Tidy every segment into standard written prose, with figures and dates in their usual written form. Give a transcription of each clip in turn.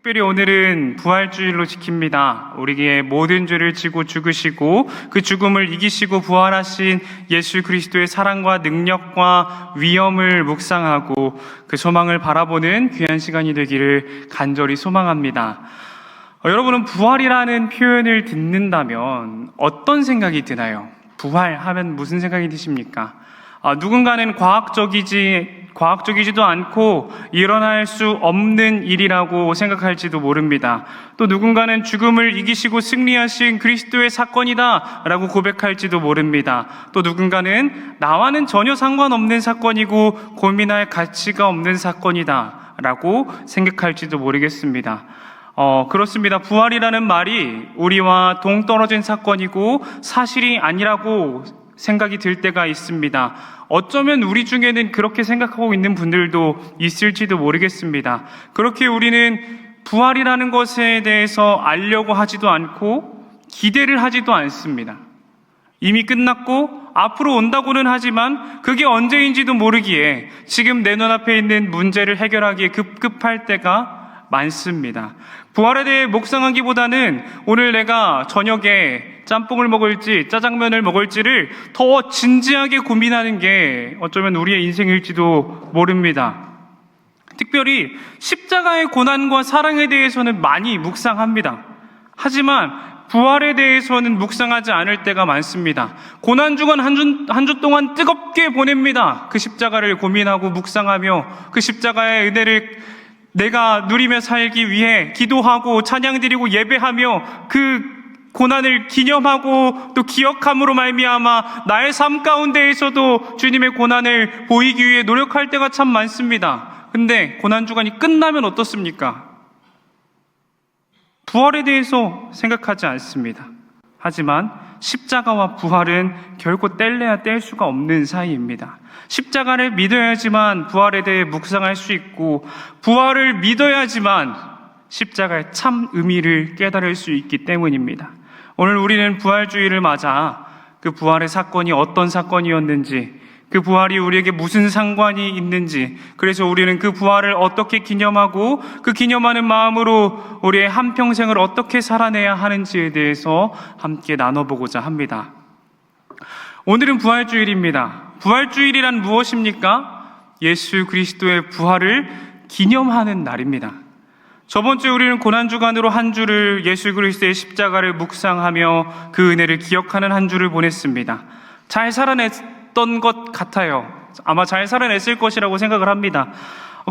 특별히 오늘은 부활주일로 지킵니다. 우리의 모든 죄를 지고 죽으시고 그 죽음을 이기시고 부활하신 예수 그리스도의 사랑과 능력과 위엄을 묵상하고 그 소망을 바라보는 귀한 시간이 되기를 간절히 소망합니다. 여러분은 부활이라는 표현을 듣는다면 어떤 생각이 드나요? 부활하면 무슨 생각이 드십니까? 누군가는 과학적이지도 않고 일어날 수 없는 일이라고 생각할지도 모릅니다. 또 누군가는 죽음을 이기시고 승리하신 그리스도의 사건이다 라고 고백할지도 모릅니다. 또 누군가는 나와는 전혀 상관없는 사건이고 고민할 가치가 없는 사건이다 라고 생각할지도 모르겠습니다. 그렇습니다. 부활이라는 말이 우리와 동떨어진 사건이고 사실이 아니라고 생각이 들 때가 있습니다. 어쩌면 우리 중에는 그렇게 생각하고 있는 분들도 있을지도 모르겠습니다. 그렇게 우리는 부활이라는 것에 대해서 알려고 하지도 않고 기대를 하지도 않습니다. 이미 끝났고 앞으로 온다고는 하지만 그게 언제인지도 모르기에 지금 내 눈앞에 있는 문제를 해결하기에 급급할 때가 많습니다. 부활에 대해 묵상하기보다는 오늘 내가 저녁에 짬뽕을 먹을지 짜장면을 먹을지를 더 진지하게 고민하는 게 어쩌면 우리의 인생일지도 모릅니다. 특별히 십자가의 고난과 사랑에 대해서는 많이 묵상합니다. 하지만 부활에 대해서는 묵상하지 않을 때가 많습니다. 고난 주간 한 주 동안 뜨겁게 보냅니다. 그 십자가를 고민하고 묵상하며 그 십자가의 은혜를 내가 누리며 살기 위해 기도하고 찬양드리고 예배하며 그 고난을 기념하고 또 기억함으로 말미암아 나의 삶 가운데에서도 주님의 고난을 보이기 위해 노력할 때가 참 많습니다. 근데 고난주간이 끝나면 어떻습니까? 부활에 대해서 생각하지 않습니다. 하지만 십자가와 부활은 결코 뗄래야 뗄 수가 없는 사이입니다. 십자가를 믿어야지만 부활에 대해 묵상할 수 있고 부활을 믿어야지만 십자가의 참 의미를 깨달을 수 있기 때문입니다. 오늘 우리는 부활주의를 맞아 그 부활의 사건이 어떤 사건이었는지, 그 부활이 우리에게 무슨 상관이 있는지, 그래서 우리는 그 부활을 어떻게 기념하고 그 기념하는 마음으로 우리의 한평생을 어떻게 살아내야 하는지에 대해서 함께 나눠보고자 합니다. 오늘은 부활주일입니다. 부활주일이란 무엇입니까? 예수 그리스도의 부활을 기념하는 날입니다. 저번 주에 우리는 고난주간으로 한 주를 예수 그리스도의 십자가를 묵상하며 그 은혜를 기억하는 한 주를 보냈습니다. 잘 살아냈던 것 같아요. 아마 잘 살아냈을 것이라고 생각을 합니다.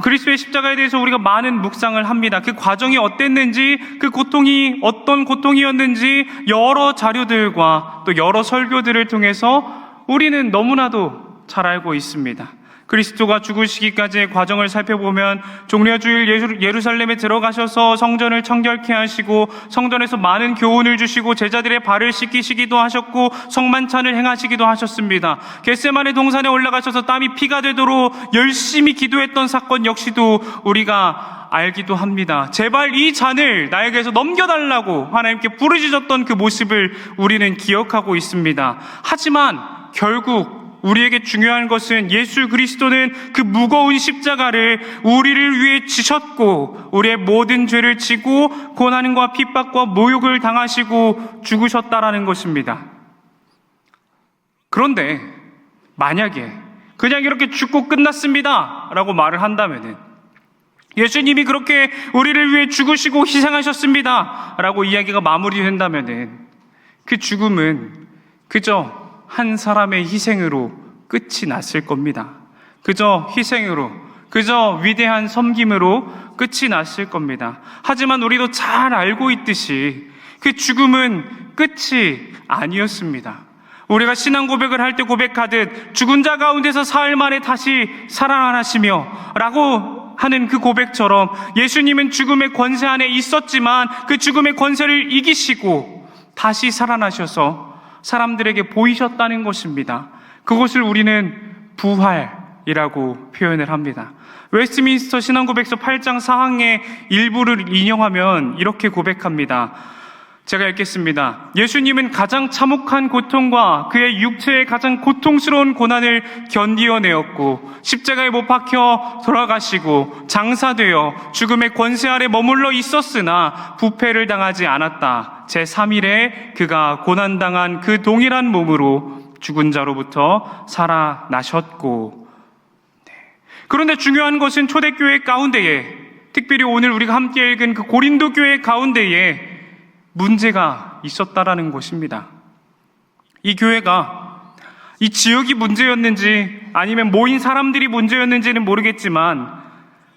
그리스도의 십자가에 대해서 우리가 많은 묵상을 합니다. 그 과정이 어땠는지, 그 고통이 어떤 고통이었는지 여러 자료들과 또 여러 설교들을 통해서 우리는 너무나도 잘 알고 있습니다. 그리스도가 죽으시기까지의 과정을 살펴보면 종려주일 예루살렘에 들어가셔서 성전을 청결케 하시고 성전에서 많은 교훈을 주시고 제자들의 발을 씻기시기도 하셨고 성만찬을 행하시기도 하셨습니다. 겟세마네 동산에 올라가셔서 땀이 피가 되도록 열심히 기도했던 사건 역시도 우리가 알기도 합니다. 제발 이 잔을 나에게서 넘겨달라고 하나님께 부르짖었던 그 모습을 우리는 기억하고 있습니다. 하지만 결국 우리에게 중요한 것은 예수 그리스도는 그 무거운 십자가를 우리를 위해 지셨고 우리의 모든 죄를 지고 고난과 핍박과 모욕을 당하시고 죽으셨다라는 것입니다. 그런데 만약에 그냥 이렇게 죽고 끝났습니다 라고 말을 한다면은, 예수님이 그렇게 우리를 위해 죽으시고 희생하셨습니다 라고 이야기가 마무리된다면은 그 죽음은 그저 한 사람의 희생으로 끝이 났을 겁니다. 그저 희생으로, 그저 위대한 섬김으로 끝이 났을 겁니다. 하지만 우리도 잘 알고 있듯이 그 죽음은 끝이 아니었습니다. 우리가 신앙 고백을 할 때 고백하듯 죽은 자 가운데서 사흘 만에 다시 살아나시며 라고 하는 그 고백처럼 예수님은 죽음의 권세 안에 있었지만 그 죽음의 권세를 이기시고 다시 살아나셔서 사람들에게 보이셨다는 것입니다. 그것을 우리는 부활이라고 표현을 합니다. 웨스트민스터 신앙고백서 8장 4항의 일부를 인용하면 이렇게 고백합니다. 제가 읽겠습니다. 예수님은 가장 참혹한 고통과 그의 육체의 가장 고통스러운 고난을 견디어내었고 십자가에 못 박혀 돌아가시고 장사되어 죽음의 권세 아래 머물러 있었으나 부패를 당하지 않았다. 제3일에 그가 고난당한 그 동일한 몸으로 죽은 자로부터 살아나셨고. 그런데 중요한 것은 초대교회 가운데에, 특별히 오늘 우리가 함께 읽은 그 고린도 교회 가운데에 문제가 있었다라는 것입니다. 이 교회가, 이 지역이 문제였는지 아니면 모인 사람들이 문제였는지는 모르겠지만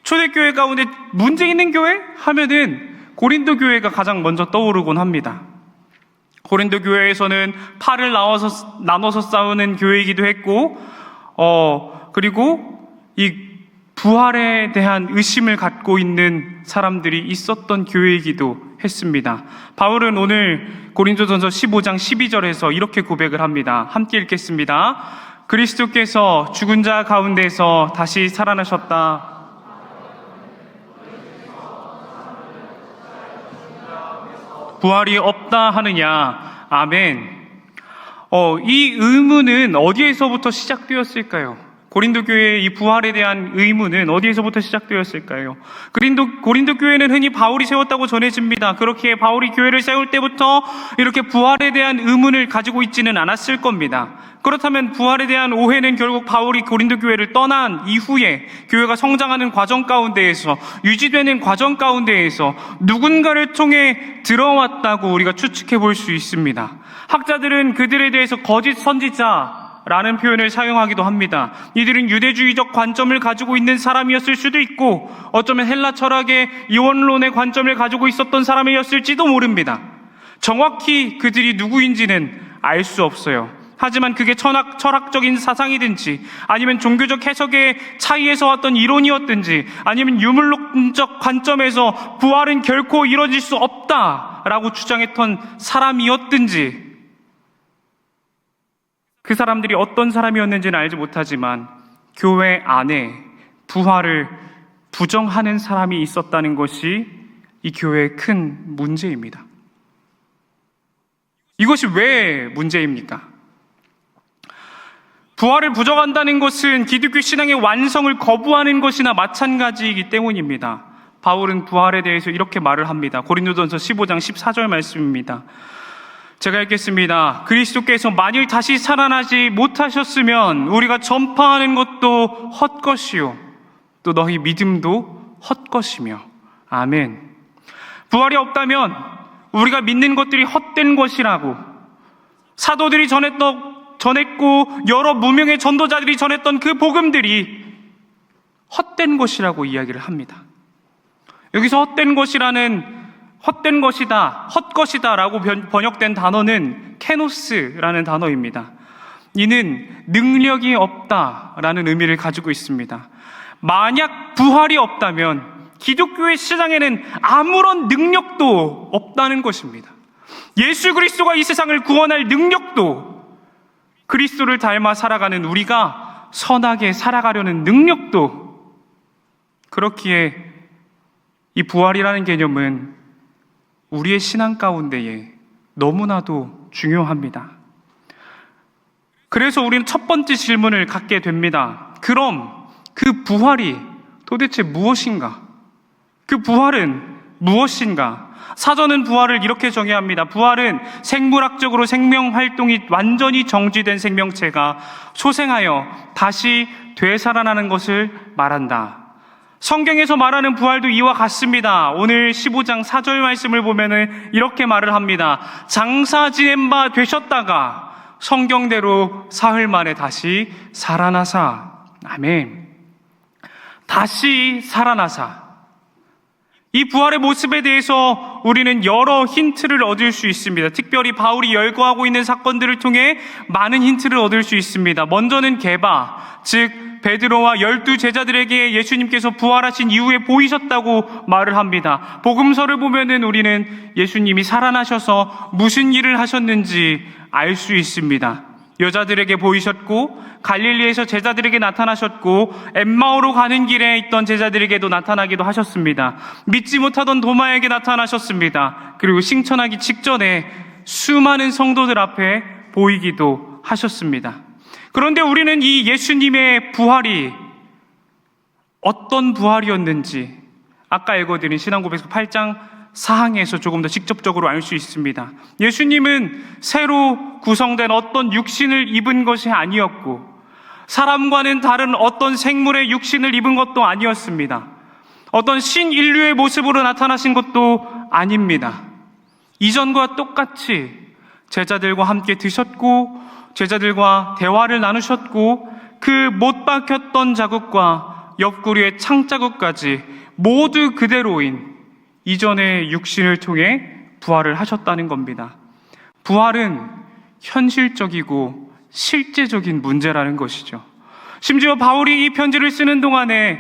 초대교회 가운데 문제 있는 교회 하면은 고린도 교회가 가장 먼저 떠오르곤 합니다. 고린도 교회에서는 팔을 나눠서 싸우는 교회이기도 했고, 그리고 이 부활에 대한 의심을 갖고 있는 사람들이 있었던 교회이기도 했습니다. 바울은 오늘 고린도전서 15장 12절에서 이렇게 고백을 합니다. 함께 읽겠습니다. 그리스도께서 죽은 자 가운데서 다시 살아나셨다. 부활이 없다 하느냐? 아멘. 이 의문은 어디에서부터 시작되었을까요? 고린도 교회의 이 부활에 대한 의문은 어디에서부터 시작되었을까요? 고린도 교회는 흔히 바울이 세웠다고 전해집니다. 그렇게 바울이 교회를 세울 때부터 이렇게 부활에 대한 의문을 가지고 있지는 않았을 겁니다. 그렇다면 부활에 대한 오해는 결국 바울이 고린도 교회를 떠난 이후에 교회가 성장하는 과정 가운데에서, 유지되는 과정 가운데에서 누군가를 통해 들어왔다고 우리가 추측해 볼 수 있습니다. 학자들은 그들에 대해서 거짓 선지자라는 표현을 사용하기도 합니다. 이들은 유대주의적 관점을 가지고 있는 사람이었을 수도 있고, 어쩌면 헬라 철학의 이원론의 관점을 가지고 있었던 사람이었을지도 모릅니다. 정확히 그들이 누구인지는 알 수 없어요. 하지만 그게 철학적인 사상이든지 아니면 종교적 해석의 차이에서 왔던 이론이었든지 아니면 유물론적 관점에서 부활은 결코 이루어질 수 없다라고 주장했던 사람이었든지, 그 사람들이 어떤 사람이었는지는 알지 못하지만 교회 안에 부활을 부정하는 사람이 있었다는 것이 이 교회의 큰 문제입니다. 이것이 왜 문제입니까? 부활을 부정한다는 것은 기독교 신앙의 완성을 거부하는 것이나 마찬가지이기 때문입니다. 바울은 부활에 대해서 이렇게 말을 합니다. 고린도전서 15장 14절 말씀입니다. 제가 읽겠습니다. 그리스도께서 만일 다시 살아나지 못하셨으면 우리가 전파하는 것도 헛것이요 또 너희 믿음도 헛것이며. 아멘. 부활이 없다면 우리가 믿는 것들이 헛된 것이라고, 사도들이 전했고 여러 무명의 전도자들이 전했던 그 복음들이 헛된 것이라고 이야기를 합니다. 여기서 헛된 것이다, 헛것이다라고 번역된 단어는 케노스라는 단어입니다. 이는 능력이 없다라는 의미를 가지고 있습니다. 만약 부활이 없다면 기독교의 시장에는 아무런 능력도 없다는 것입니다. 예수 그리스도가 이 세상을 구원할 능력도, 그리스도를 닮아 살아가는 우리가 선하게 살아가려는 능력도, 그렇기에 이 부활이라는 개념은 우리의 신앙 가운데에 너무나도 중요합니다. 그래서 우리는 첫 번째 질문을 갖게 됩니다. 그럼 그 부활이 도대체 무엇인가? 그 부활은 무엇인가? 사전은 부활을 이렇게 정의합니다. 부활은 생물학적으로 생명 활동이 완전히 정지된 생명체가 소생하여 다시 되살아나는 것을 말한다. 성경에서 말하는 부활도 이와 같습니다. 오늘 15장 4절 말씀을 보면은 이렇게 말을 합니다. 장사 지낸 바 되셨다가 성경대로 사흘 만에 다시 살아나사. 아멘. 다시 살아나사. 이 부활의 모습에 대해서 우리는 여러 힌트를 얻을 수 있습니다. 특별히 바울이 열거하고 있는 사건들을 통해 많은 힌트를 얻을 수 있습니다. 먼저는 게바, 즉 베드로와 12 제자들에게 예수님께서 부활하신 이후에 보이셨다고 말을 합니다. 복음서를 보면은 우리는 예수님이 살아나셔서 무슨 일을 하셨는지 알 수 있습니다. 여자들에게 보이셨고 갈릴리에서 제자들에게 나타나셨고 엠마오로 가는 길에 있던 제자들에게도 나타나기도 하셨습니다. 믿지 못하던 도마에게 나타나셨습니다. 그리고 승천하기 직전에 수많은 성도들 앞에 보이기도 하셨습니다. 그런데 우리는 이 예수님의 부활이 어떤 부활이었는지 아까 읽어드린 신앙고백서 8장 4항에서 조금 더 직접적으로 알 수 있습니다. 예수님은 새로 구성된 어떤 육신을 입은 것이 아니었고 사람과는 다른 어떤 생물의 육신을 입은 것도 아니었습니다. 어떤 신인류의 모습으로 나타나신 것도 아닙니다. 이전과 똑같이 제자들과 함께 드셨고 제자들과 대화를 나누셨고 그 못 박혔던 자국과 옆구리의 창자국까지 모두 그대로인 이전의 육신을 통해 부활을 하셨다는 겁니다. 부활은 현실적이고 실제적인 문제라는 것이죠. 심지어 바울이 이 편지를 쓰는 동안에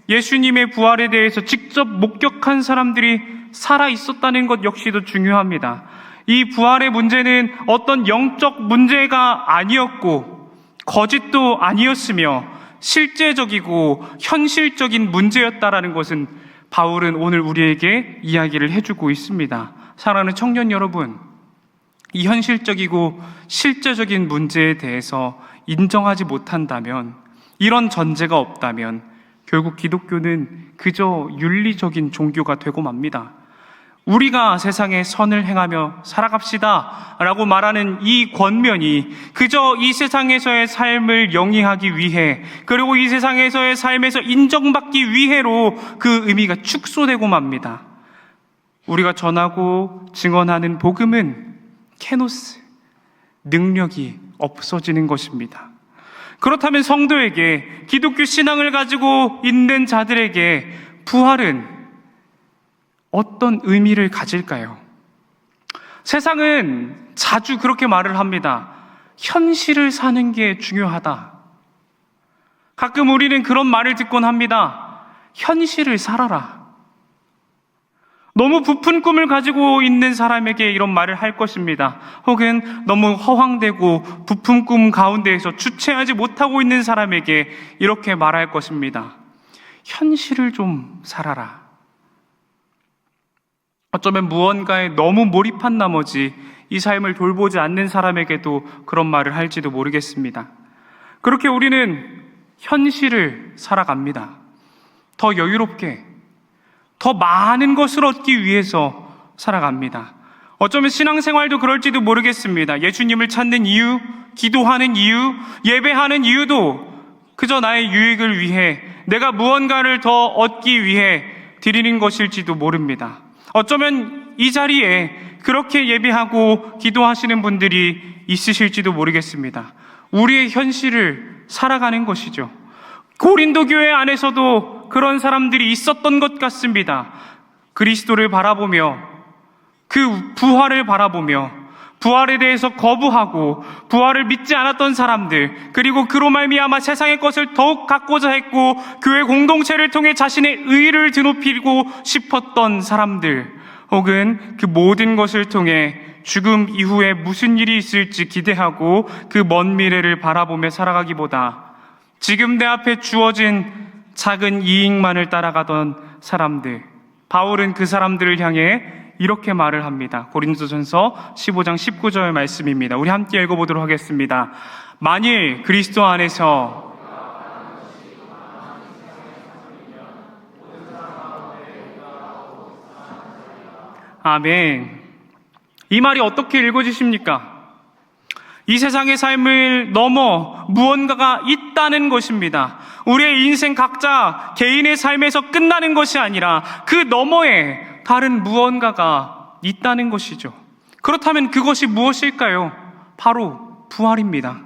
예수님의 부활에 대해서 직접 목격한 사람들이 살아 있었다는 것 역시도 중요합니다. 이 부활의 문제는 어떤 영적 문제가 아니었고 거짓도 아니었으며 실제적이고 현실적인 문제였다라는 것은 바울은 오늘 우리에게 이야기를 해주고 있습니다. 사랑하는 청년 여러분, 이 현실적이고 실제적인 문제에 대해서 인정하지 못한다면, 이런 전제가 없다면 결국 기독교는 그저 윤리적인 종교가 되고 맙니다. 우리가 세상에 선을 행하며 살아갑시다 라고 말하는 이 권면이 그저 이 세상에서의 삶을 영위하기 위해, 그리고 이 세상에서의 삶에서 인정받기 위해로 그 의미가 축소되고 맙니다. 우리가 전하고 증언하는 복음은 케노스, 능력이 없어지는 것입니다. 그렇다면 성도에게, 기독교 신앙을 가지고 있는 자들에게 부활은 어떤 의미를 가질까요? 세상은 자주 그렇게 말을 합니다. 현실을 사는 게 중요하다. 가끔 우리는 그런 말을 듣곤 합니다. 현실을 살아라. 너무 부푼 꿈을 가지고 있는 사람에게 이런 말을 할 것입니다. 혹은 너무 허황되고 부푼 꿈 가운데에서 주체하지 못하고 있는 사람에게 이렇게 말할 것입니다. 현실을 좀 살아라. 어쩌면 무언가에 너무 몰입한 나머지 이 삶을 돌보지 않는 사람에게도 그런 말을 할지도 모르겠습니다. 그렇게 우리는 현실을 살아갑니다. 더 여유롭게, 더 많은 것을 얻기 위해서 살아갑니다. 어쩌면 신앙생활도 그럴지도 모르겠습니다. 예수님을 찾는 이유, 기도하는 이유, 예배하는 이유도 그저 나의 유익을 위해, 내가 무언가를 더 얻기 위해 드리는 것일지도 모릅니다. 어쩌면 이 자리에 그렇게 예배하고 기도하시는 분들이 있으실지도 모르겠습니다. 우리의 현실을 살아가는 것이죠. 고린도 교회 안에서도 그런 사람들이 있었던 것 같습니다. 그리스도를 바라보며, 그 부활을 바라보며 부활에 대해서 거부하고 부활을 믿지 않았던 사람들, 그리고 그로 말미암아 세상의 것을 더욱 갖고자 했고 교회 공동체를 통해 자신의 의의를 드높이고 싶었던 사람들, 혹은 그 모든 것을 통해 죽음 이후에 무슨 일이 있을지 기대하고 그 먼 미래를 바라보며 살아가기보다 지금 내 앞에 주어진 작은 이익만을 따라가던 사람들, 바울은 그 사람들을 향해 이렇게 말을 합니다. 고린도전서 15장 19절 말씀입니다. 우리 함께 읽어보도록 하겠습니다. 만일 그리스도 안에서 아멘. 이 말이 어떻게 읽어지십니까? 이 세상의 삶을 넘어 무언가가 있다는 것입니다. 우리의 인생 각자 개인의 삶에서 끝나는 것이 아니라 그 너머에 다른 무언가가 있다는 것이죠. 그렇다면 그것이 무엇일까요? 바로 부활입니다.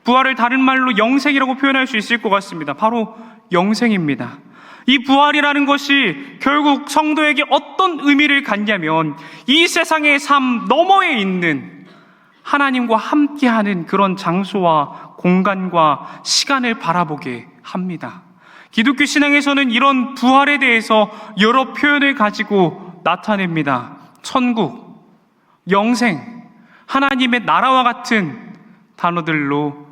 부활을 다른 말로 영생이라고 표현할 수 있을 것 같습니다. 바로 영생입니다. 이 부활이라는 것이 결국 성도에게 어떤 의미를 갖냐면 이 세상의 삶 너머에 있는 하나님과 함께하는 그런 장소와 공간과 시간을 바라보게 합니다. 기독교 신앙에서는 이런 부활에 대해서 여러 표현을 가지고 나타냅니다. 천국, 영생, 하나님의 나라와 같은 단어들로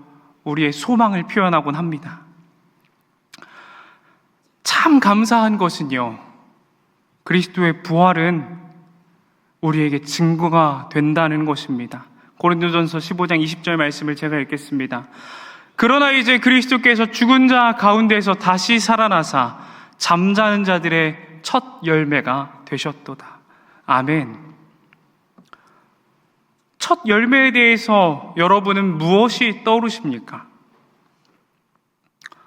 우리의 소망을 표현하곤 합니다. 참 감사한 것은요, 그리스도의 부활은 우리에게 증거가 된다는 것입니다. 고린도전서 15장 20절 말씀을 제가 읽겠습니다. 그러나 이제 그리스도께서 죽은 자 가운데서 다시 살아나사 잠자는 자들의 첫 열매가 되셨도다. 아멘. 첫 열매에 대해서 여러분은 무엇이 떠오르십니까?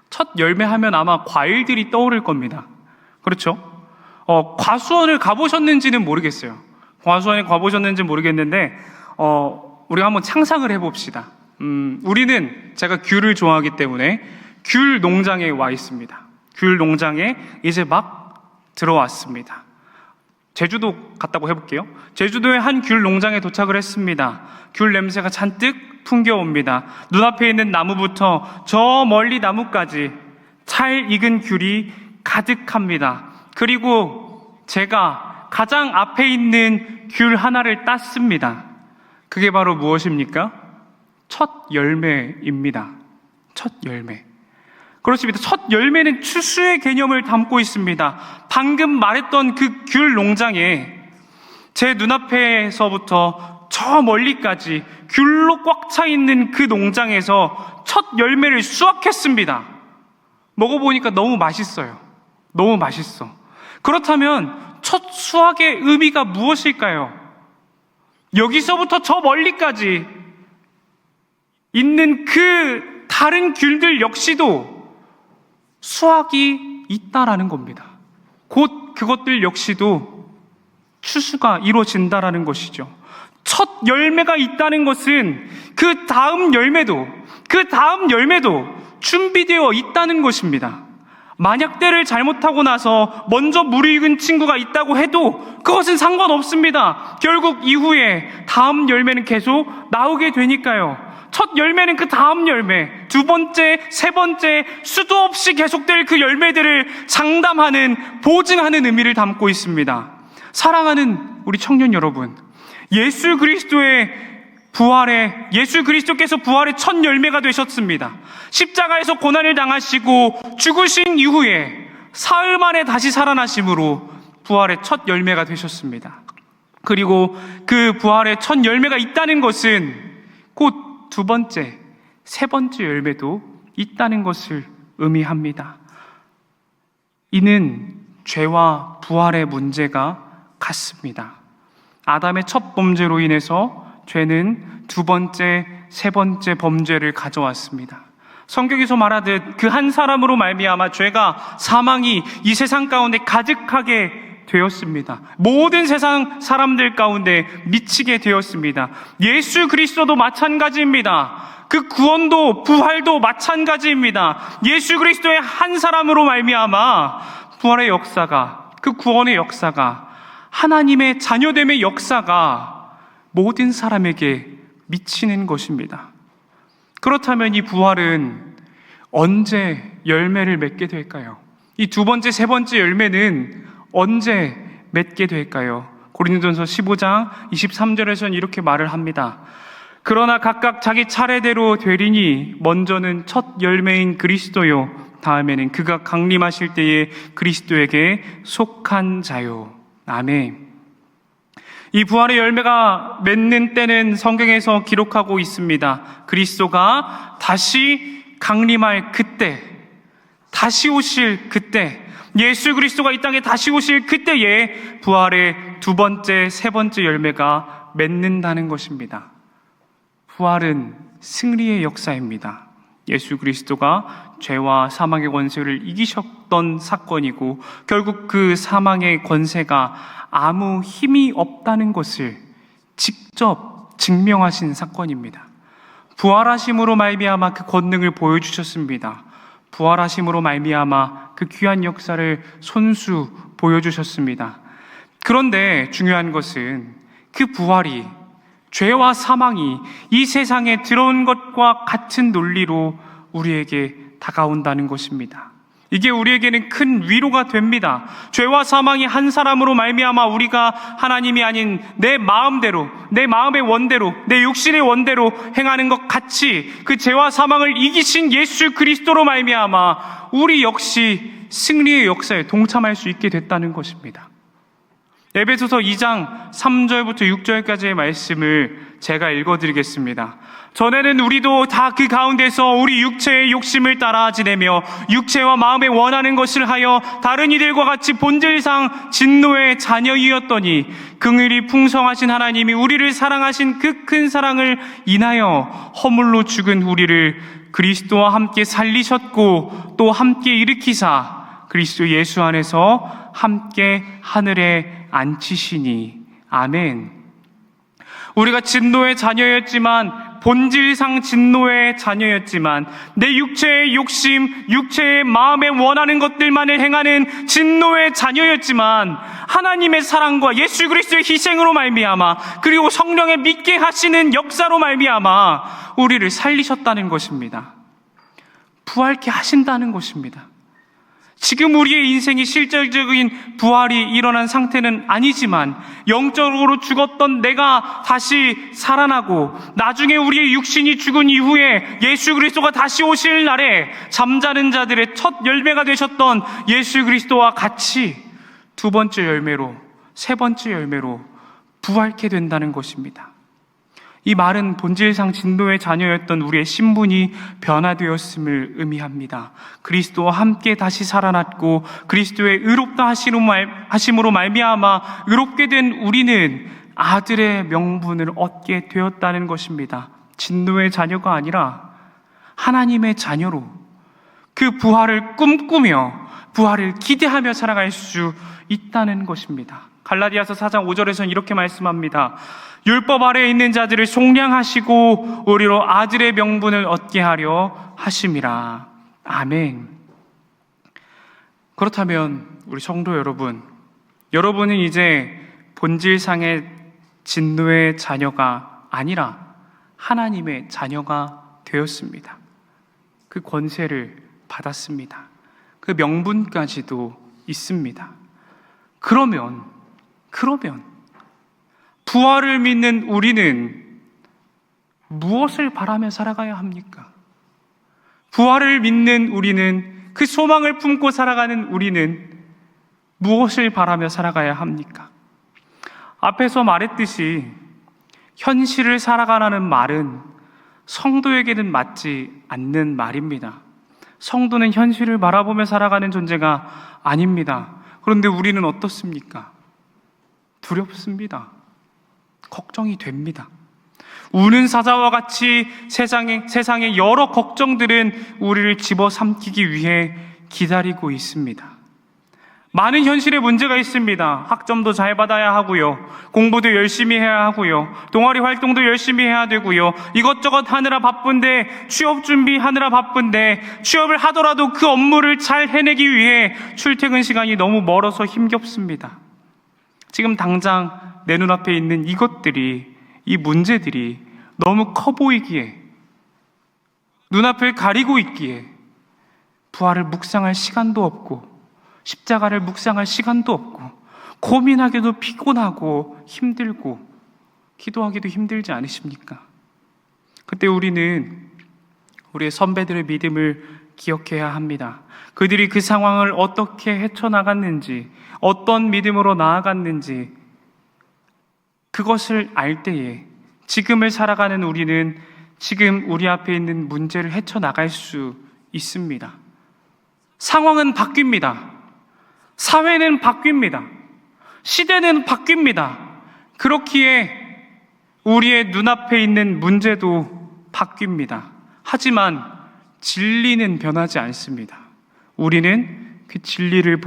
첫 열매 하면 아마 과일들이 떠오를 겁니다. 그렇죠? 과수원을 가보셨는지는 모르겠어요. 과수원에 가보셨는지 모르겠는데, 우리가 한번 상상을 해봅시다. 우리는 제가 귤을 좋아하기 때문에 귤 농장에 와 있습니다. 귤 농장에 이제 막 들어왔습니다. 제주도 갔다고 해볼게요. 제주도의 한 귤 농장에 도착을 했습니다. 귤 냄새가 잔뜩 풍겨옵니다. 눈앞에 있는 나무부터 저 멀리 나무까지 잘 익은 귤이 가득합니다. 그리고 제가 가장 앞에 있는 귤 하나를 땄습니다. 그게 바로 무엇입니까? 첫 열매입니다. 첫 열매. 그렇습니다. 첫 열매는 추수의 개념을 담고 있습니다. 방금 말했던 그 귤 농장에 제 눈앞에서부터 저 멀리까지 귤로 꽉 차 있는 그 농장에서 첫 열매를 수확했습니다. 먹어보니까 너무 맛있어요. 너무 맛있어. 그렇다면 첫 수확의 의미가 무엇일까요? 여기서부터 저 멀리까지 있는 그 다른 귤들 역시도 수확이 있다라는 겁니다. 곧 그것들 역시도 추수가 이루어진다라는 것이죠. 첫 열매가 있다는 것은 그 다음 열매도 준비되어 있다는 것입니다. 만약 때를 잘못하고 나서 먼저 무르익은 친구가 있다고 해도 그것은 상관없습니다. 결국 이후에 다음 열매는 계속 나오게 되니까요. 첫 열매는 그 다음 열매, 두 번째, 세 번째, 수도 없이 계속될 그 열매들을 장담하는, 보증하는 의미를 담고 있습니다. 사랑하는 우리 청년 여러분, 예수 그리스도께서 부활의 첫 열매가 되셨습니다. 십자가에서 고난을 당하시고 죽으신 이후에 사흘 만에 다시 살아나심으로 부활의 첫 열매가 되셨습니다. 그리고 그 부활의 첫 열매가 있다는 것은 곧 두 번째, 세 번째 열매도 있다는 것을 의미합니다. 이는 죄와 부활의 문제가 같습니다. 아담의 첫 범죄로 인해서 죄는 두 번째, 세 번째 범죄를 가져왔습니다. 성경에서 말하듯 그 한 사람으로 말미암아 죄가, 사망이 이 세상 가운데 가득하게 되었습니다. 모든 세상 사람들 가운데 미치게 되었습니다. 예수 그리스도도 마찬가지입니다. 그 구원도 부활도 마찬가지입니다. 예수 그리스도의 한 사람으로 말미암아 부활의 역사가, 그 구원의 역사가, 하나님의 자녀됨의 역사가 모든 사람에게 미치는 것입니다. 그렇다면 이 부활은 언제 열매를 맺게 될까요? 이 두 번째, 세 번째 열매는 언제 맺게 될까요? 고린도전서 15장 23절에서는 이렇게 말을 합니다. 그러나 각각 자기 차례대로 되리니 먼저는 첫 열매인 그리스도요, 다음에는 그가 강림하실 때에 그리스도에게 속한 자요. 아멘. 이 부활의 열매가 맺는 때는 성경에서 기록하고 있습니다. 그리스도가 다시 강림할 그때, 다시 오실 그때, 예수 그리스도가 이 땅에 다시 오실 그때에 부활의 두 번째, 세 번째 열매가 맺는다는 것입니다. 부활은 승리의 역사입니다. 예수 그리스도가 죄와 사망의 권세를 이기셨던 사건이고, 결국 그 사망의 권세가 아무 힘이 없다는 것을 직접 증명하신 사건입니다. 부활하심으로 말미암아 그 권능을 보여주셨습니다. 부활하심으로 말미암아 그 귀한 역사를 손수 보여주셨습니다. 그런데 중요한 것은 그 부활이, 죄와 사망이 이 세상에 들어온 것과 같은 논리로 우리에게 다가온다는 것입니다. 이게 우리에게는 큰 위로가 됩니다. 죄와 사망이 한 사람으로 말미암아 우리가 하나님이 아닌 내 마음대로, 내 마음의 원대로, 내 육신의 원대로 행하는 것 같이 그 죄와 사망을 이기신 예수 그리스도로 말미암아 우리 역시 승리의 역사에 동참할 수 있게 됐다는 것입니다. 에베소서 2장 3절부터 6절까지의 말씀을 제가 읽어드리겠습니다. 전에는 우리도 다 그 가운데서 우리 육체의 욕심을 따라 지내며 육체와 마음에 원하는 것을 하여 다른 이들과 같이 본질상 진노의 자녀이었더니 긍휼이 풍성하신 하나님이 우리를 사랑하신 그 큰 사랑을 인하여 허물로 죽은 우리를 그리스도와 함께 살리셨고 또 함께 일으키사 그리스도 예수 안에서 함께 하늘에 앉히시니. 아멘. 우리가 진노의 자녀였지만, 본질상 진노의 자녀였지만, 내 육체의 욕심, 육체의 마음에 원하는 것들만을 행하는 진노의 자녀였지만, 하나님의 사랑과 예수 그리스도의 희생으로 말미암아, 그리고 성령의 믿게 하시는 역사로 말미암아 우리를 살리셨다는 것입니다. 부활케 하신다는 것입니다. 지금 우리의 인생이 실질적인 부활이 일어난 상태는 아니지만 영적으로 죽었던 내가 다시 살아나고 나중에 우리의 육신이 죽은 이후에 예수 그리스도가 다시 오실 날에 잠자는 자들의 첫 열매가 되셨던 예수 그리스도와 같이 두 번째 열매로, 세 번째 열매로 부활케 된다는 것입니다. 이 말은 본질상 진노의 자녀였던 우리의 신분이 변화되었음을 의미합니다. 그리스도와 함께 다시 살아났고 그리스도의 의롭다 하심으로 말미암아 의롭게 된 우리는 아들의 명분을 얻게 되었다는 것입니다. 진노의 자녀가 아니라 하나님의 자녀로 그 부활을 꿈꾸며 부활을 기대하며 살아갈 수 있다는 것입니다. 갈라디아서 4장 5절에서는 이렇게 말씀합니다. 율법 아래에 있는 자들을 속량하시고 우리로 아들의 명분을 얻게 하려 하심이라. 아멘. 그렇다면 우리 성도 여러분, 여러분은 이제 본질상의 진노의 자녀가 아니라 하나님의 자녀가 되었습니다. 그 권세를 받았습니다. 그 명분까지도 있습니다. 그러면 부활을 믿는 우리는 무엇을 바라며 살아가야 합니까? 부활을 믿는 우리는, 그 소망을 품고 살아가는 우리는 무엇을 바라며 살아가야 합니까? 앞에서 말했듯이 현실을 살아가라는 말은 성도에게는 맞지 않는 말입니다. 성도는 현실을 바라보며 살아가는 존재가 아닙니다. 그런데 우리는 어떻습니까? 두렵습니다. 걱정이 됩니다. 우는 사자와 같이 세상의 여러 걱정들은 우리를 집어삼키기 위해 기다리고 있습니다. 많은 현실의 문제가 있습니다. 학점도 잘 받아야 하고요. 공부도 열심히 해야 하고요. 동아리 활동도 열심히 해야 되고요. 이것저것 하느라 바쁜데, 취업 준비하느라 바쁜데, 취업을 하더라도 그 업무를 잘 해내기 위해 출퇴근 시간이 너무 멀어서 힘겹습니다. 지금 당장 내 눈앞에 있는 이것들이, 이 문제들이 너무 커 보이기에, 눈앞을 가리고 있기에 부활을 묵상할 시간도 없고 십자가를 묵상할 시간도 없고 고민하기도 피곤하고 힘들고 기도하기도 힘들지 않으십니까? 그때 우리는 우리의 선배들의 믿음을 기억해야 합니다. 그들이 그 상황을 어떻게 헤쳐나갔는지, 어떤 믿음으로 나아갔는지 그것을 알 때에 지금을 살아가는 우리는 지금 우리 앞에 있는 문제를 헤쳐나갈 수 있습니다. 상황은 바뀝니다. 사회는 바뀝니다. 시대는 바뀝니다. 그렇기에 우리의 눈앞에 있는 문제도 바뀝니다. 하지만 진리는 변하지 않습니다. 우리는 그 진리를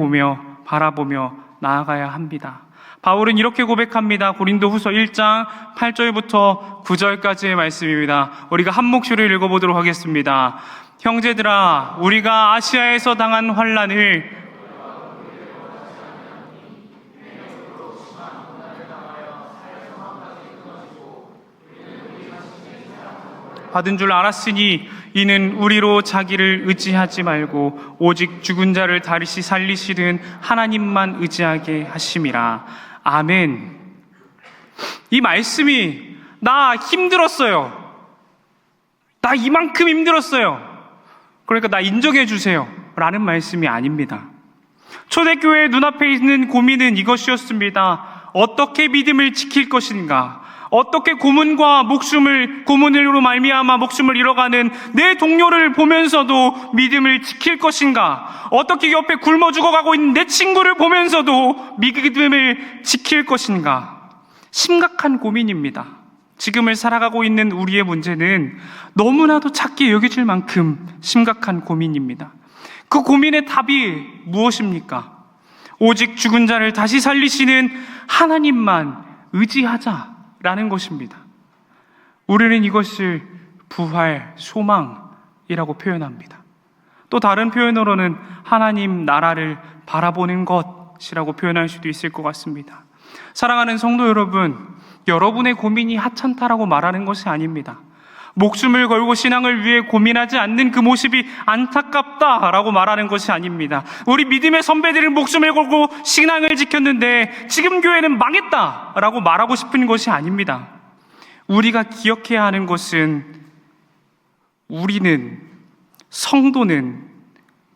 바라보며 나아가야 합니다. 바울은 이렇게 고백합니다. 고린도후서 1장 8절부터 9절까지의 말씀입니다. 우리가 한 목소리를 읽어보도록 하겠습니다. 형제들아, 우리가 아시아에서 당한 환난을 받은 줄 알았으니 이는 우리로 자기를 의지하지 말고 오직 죽은 자를 다시 살리시는 하나님만 의지하게 하심이라. 아멘. 이 말씀이 나 힘들었어요. 나 이만큼 힘들었어요. 그러니까 나 인정해 주세요. 라는 말씀이 아닙니다. 초대교회의 눈앞에 있는 고민은 이것이었습니다. 어떻게 믿음을 지킬 것인가? 어떻게 고문으로 말미암아 목숨을 잃어가는 내 동료를 보면서도 믿음을 지킬 것인가? 어떻게 옆에 굶어 죽어가고 있는 내 친구를 보면서도 믿음을 지킬 것인가? 심각한 고민입니다. 지금을 살아가고 있는 우리의 문제는 너무나도 작게 여겨질 만큼 심각한 고민입니다. 그 고민의 답이 무엇입니까? 오직 죽은 자를 다시 살리시는 하나님만 의지하자라는 것입니다. 우리는 이것을 부활, 소망이라고 표현합니다. 또 다른 표현으로는 하나님 나라를 바라보는 것이라고 표현할 수도 있을 것 같습니다. 사랑하는 성도 여러분, 여러분의 고민이 하찮다라고 말하는 것이 아닙니다. 목숨을 걸고 신앙을 위해 고민하지 않는 그 모습이 안타깝다라고 말하는 것이 아닙니다. 우리 믿음의 선배들은 목숨을 걸고 신앙을 지켰는데 지금 교회는 망했다라고 말하고 싶은 것이 아닙니다. 우리가 기억해야 하는 것은 우리는, 성도는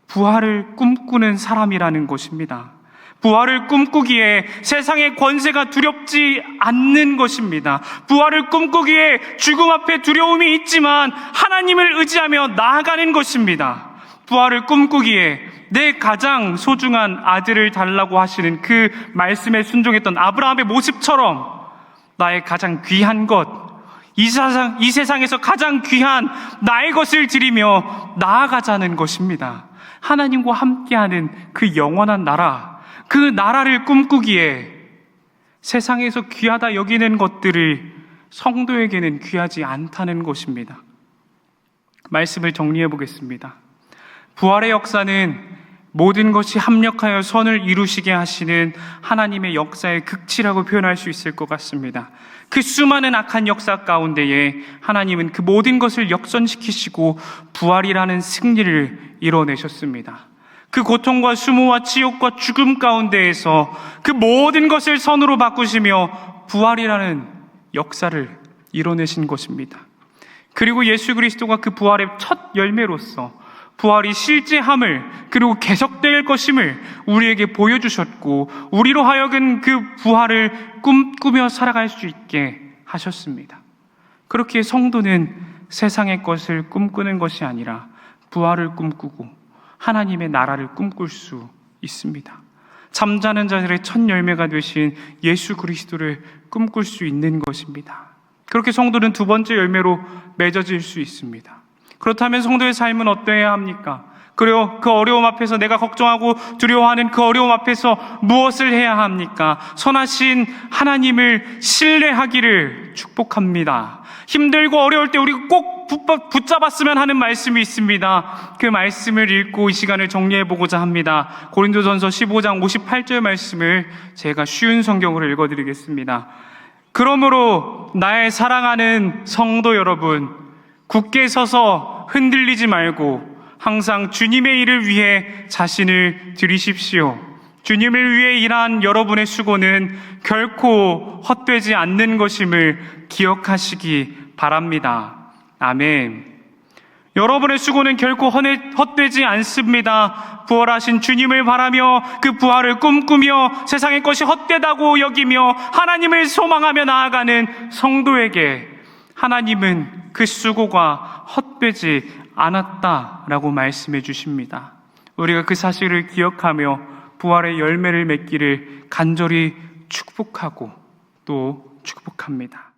부활을 꿈꾸는 사람이라는 것입니다. 부활을 꿈꾸기에 세상의 권세가 두렵지 않는 것입니다. 부활을 꿈꾸기에 죽음 앞에 두려움이 있지만 하나님을 의지하며 나아가는 것입니다. 부활을 꿈꾸기에 내 가장 소중한 아들을 달라고 하시는 그 말씀에 순종했던 아브라함의 모습처럼 나의 가장 귀한 것, 이 세상에서 가장 귀한 나의 것을 드리며 나아가자는 것입니다. 하나님과 함께하는 그 영원한 나라, 그 나라를 꿈꾸기에 세상에서 귀하다 여기는 것들을 성도에게는 귀하지 않다는 것입니다. 말씀을 정리해 보겠습니다. 부활의 역사는 모든 것이 합력하여 선을 이루시게 하시는 하나님의 역사의 극치라고 표현할 수 있을 것 같습니다. 그 수많은 악한 역사 가운데에 하나님은 그 모든 것을 역전시키시고 부활이라는 승리를 이뤄내셨습니다. 그 고통과 수모와 치욕과 죽음 가운데에서 그 모든 것을 선으로 바꾸시며 부활이라는 역사를 이뤄내신 것입니다. 그리고 예수 그리스도가 그 부활의 첫 열매로서 부활이 실제함을, 그리고 계속될 것임을 우리에게 보여주셨고 우리로 하여금 그 부활을 꿈꾸며 살아갈 수 있게 하셨습니다. 그렇게 성도는 세상의 것을 꿈꾸는 것이 아니라 부활을 꿈꾸고 하나님의 나라를 꿈꿀 수 있습니다. 잠자는 자들의 첫 열매가 되신 예수 그리스도를 꿈꿀 수 있는 것입니다. 그렇게 성도는 두 번째 열매로 맺어질 수 있습니다. 그렇다면 성도의 삶은 어떠해야 합니까? 그리고 그 어려움 앞에서, 내가 걱정하고 두려워하는 그 어려움 앞에서 무엇을 해야 합니까? 선하신 하나님을 신뢰하기를 축복합니다. 힘들고 어려울 때 우리가 꼭 붙잡았으면 하는 말씀이 있습니다. 그 말씀을 읽고 이 시간을 정리해보고자 합니다. 고린도전서 15장 58절 말씀을 제가 쉬운 성경으로 읽어드리겠습니다. 그러므로 나의 사랑하는 성도 여러분, 굳게 서서 흔들리지 말고 항상 주님의 일을 위해 자신을 드리십시오. 주님을 위해 일한 여러분의 수고는 결코 헛되지 않는 것임을 기억하시기 바랍니다. 아멘. 여러분의 수고는 결코 헛되지 않습니다. 부활하신 주님을 바라며 그 부활을 꿈꾸며 세상의 것이 헛되다고 여기며 하나님을 소망하며 나아가는 성도에게 하나님은 그 수고가 헛되지 않았다라고 말씀해 주십니다. 우리가 그 사실을 기억하며 부활의 열매를 맺기를 간절히 축복하고 또 축복합니다.